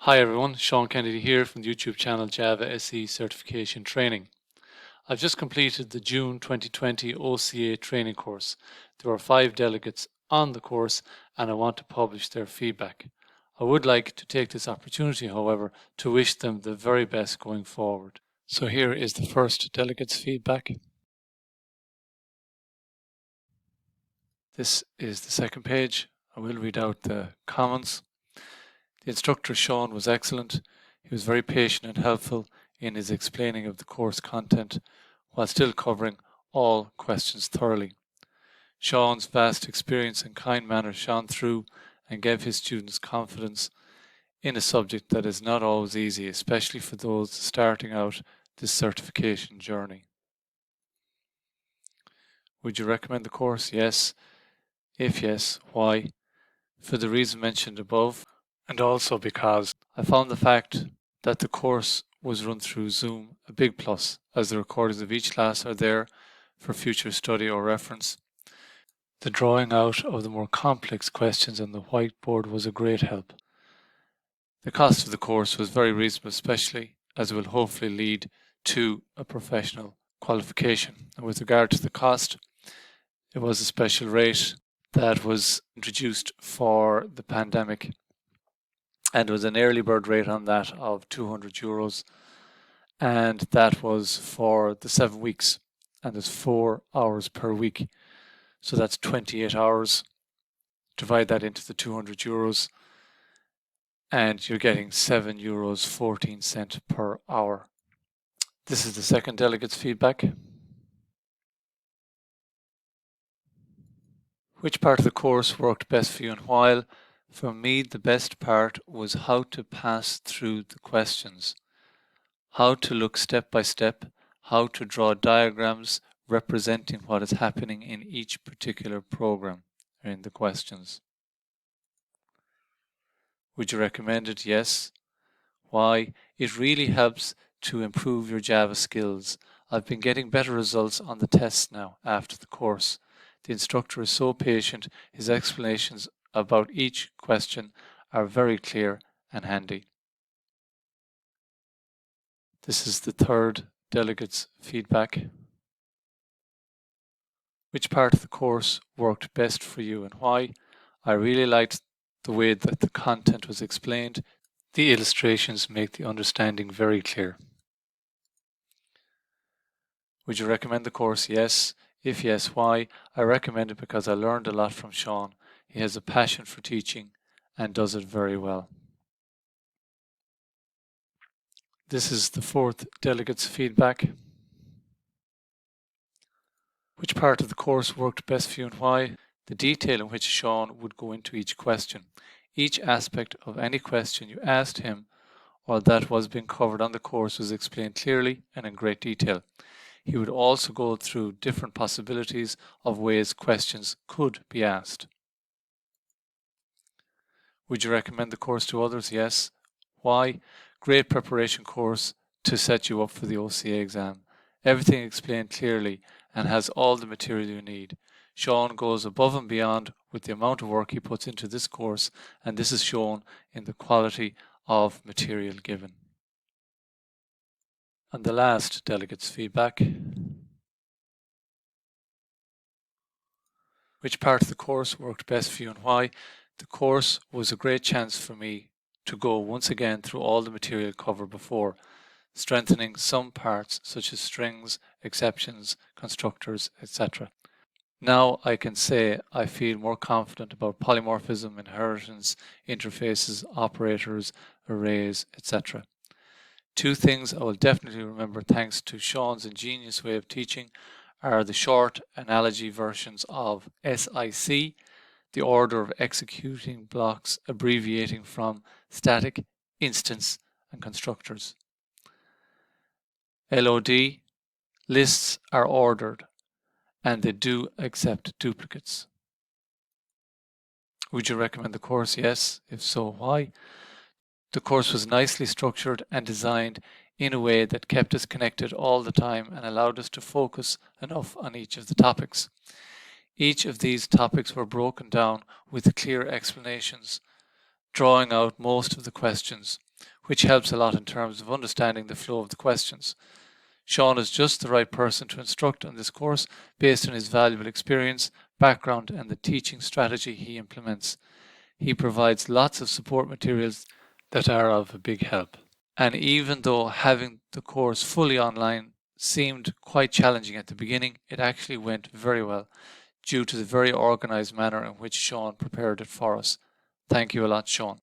Hi everyone, Sean Kennedy here from the YouTube channel Java SE Certification Training. I've just completed the June 2020 OCA training course. There are 5 delegates on the course and I want to publish their feedback. I would like to take this opportunity, however, to wish them the very best going forward. So here is the first delegate's feedback. This is the second page. I will read out the comments. The instructor, Sean, was excellent. He was very patient and helpful in his explaining of the course content while still covering all questions thoroughly. Sean's vast experience and kind manner shone through and gave his students confidence in a subject that is not always easy, especially for those starting out this certification journey. Would you recommend the course? Yes. If yes, why? For the reason mentioned above, and also because I found the fact that the course was run through Zoom a big plus, as the recordings of each class are there for future study or reference. The drawing out of the more complex questions on the whiteboard was a great help. The cost of the course was very reasonable, especially as it will hopefully lead to a professional qualification. And with regard to the cost, it was a special rate that was introduced for the pandemic, and there was an early bird rate on that of €200, and that was for the 7 weeks, and there's 4 hours per week, so that's 28 hours. Divide that into the €200 and you're getting €7.14 per hour. This is the second delegate's feedback. Which part of the course worked best for you and why? For me, the best part was how to pass through the questions, how to look step by step, how to draw diagrams representing what is happening in each particular program in the questions. Would you recommend it? Yes. Why? It really helps to improve your Java skills. I've been getting better results on the tests now after the course. The instructor is so patient, his explanations about each question are very clear and handy. This is the third delegate's feedback. Which part of the course worked best for you and why? I really liked the way that the content was explained. The illustrations make the understanding very clear. Would you recommend the course? Yes. If yes, why? I recommend it because I learned a lot from Sean. He has a passion for teaching and does it very well. This is the fourth delegate's feedback. Which part of the course worked best for you and why? The detail in which Sean would go into each question. Each aspect of any question you asked him or that was being covered on the course was explained clearly and in great detail. He would also go through different possibilities of ways questions could be asked. Would you recommend the course to others? Yes. Why? Great preparation course to set you up for the OCA exam. Everything explained clearly and has all the material you need. Sean goes above and beyond with the amount of work he puts into this course, and this is shown in the quality of material given. And the last delegate's feedback. Which part of the course worked best for you and why? The course was a great chance for me to go once again through all the material covered before, strengthening some parts such as strings, exceptions, constructors, etc. Now I can say I feel more confident about polymorphism, inheritance, interfaces, operators, arrays, etc. 2 things I will definitely remember thanks to Sean's ingenious way of teaching are the short analogy versions of SIC, the order of executing blocks abbreviating from static, instance, and constructors. LOD, lists are ordered and they do accept duplicates. Would you recommend the course? Yes. If so, why? The course was nicely structured and designed in a way that kept us connected all the time and allowed us to focus enough on each of the topics. Each of these topics were broken down with clear explanations, drawing out most of the questions. which helps a lot in terms of understanding the flow of the questions. Sean is just the right person to instruct on this course based on his valuable experience, background and the teaching strategy he implements. He provides lots of support materials that are of a big help. And even though having the course fully online seemed quite challenging at the beginning, it actually went very well due to the very organised manner in which Sean prepared it for us. Thank you a lot, Sean.